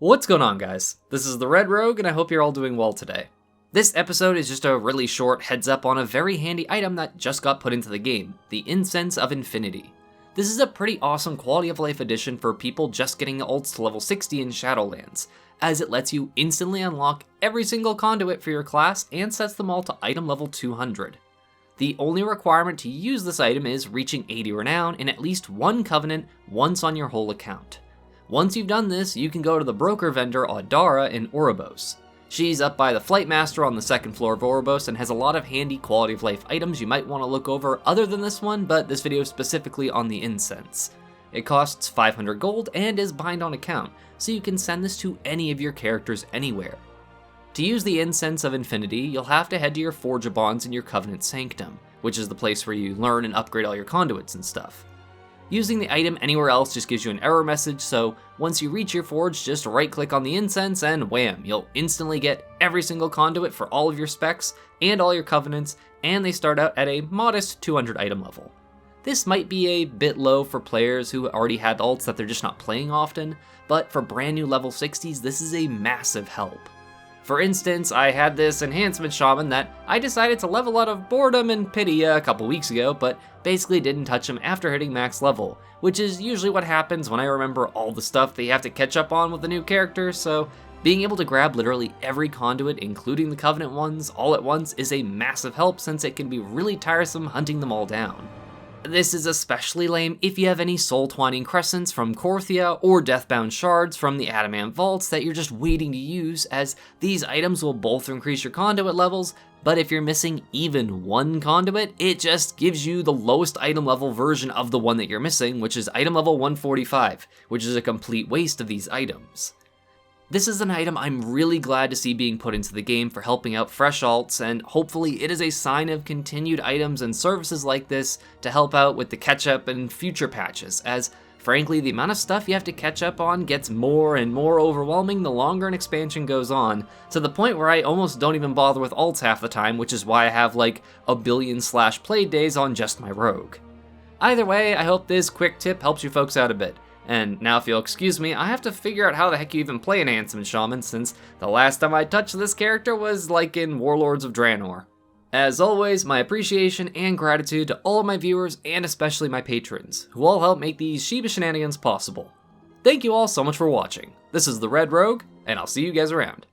What's going on, guys? This is the Red Rogue, and I hope you're all doing well today. This episode is just a really short heads up on a very handy item that just got put into the game, the Incense of Infinity. This is a pretty awesome quality of life addition for people just getting ults to level 60 in Shadowlands, as it lets you instantly unlock every single conduit for your class and sets them all to item level 200. The only requirement to use this item is reaching 80 renown in at least one covenant once on your whole account. Once you've done this, you can go to the broker vendor Audara in Oribos. She's up by the Flight Master on the second floor of Oribos and has a lot of handy quality of life items you might want to look over other than this one, but this video is specifically on the incense. It costs 500 gold and is bind on account, so you can send this to any of your characters anywhere. To use the Incense of Infinity, you'll have to head to your Forge of Bonds in your Covenant Sanctum, which is the place where you learn and upgrade all your conduits and stuff. Using the item anywhere else just gives you an error message, so once you reach your forge, just right-click on the incense and wham, you'll instantly get every single conduit for all of your specs and all your covenants, and they start out at a modest 200 item level. This might be a bit low for players who already had ults that they're just not playing often, but for brand new level 60s, this is a massive help. For instance, I had this enhancement shaman that I decided to level out of boredom and pity a couple weeks ago, but basically didn't touch him after hitting max level, which is usually what happens when I remember all the stuff that you have to catch up on with the new character, so being able to grab literally every conduit, including the Covenant ones, all at once is a massive help since it can be really tiresome hunting them all down. This is especially lame if you have any Soul Twining Crescents from Korthia or Deathbound Shards from the Adamant Vaults that you're just waiting to use, as these items will both increase your conduit levels, but if you're missing even one conduit, it just gives you the lowest item level version of the one that you're missing, which is item level 145, which is a complete waste of these items. This is an item I'm really glad to see being put into the game for helping out fresh alts, and hopefully it is a sign of continued items and services like this to help out with the catch-up and future patches, as frankly the amount of stuff you have to catch up on gets more and more overwhelming the longer an expansion goes on, to the point where I almost don't even bother with alts half the time, which is why I have like a billion / play days on just my rogue. Either way, I hope this quick tip helps you folks out a bit. And now if you'll excuse me, I have to figure out how the heck you even play an Enhancement Shaman, since the last time I touched this character was like in Warlords of Draenor. As always, my appreciation and gratitude to all of my viewers and especially my patrons, who all help make these Shiba Shenanigans possible. Thank you all so much for watching. This is the Red Rogue, and I'll see you guys around.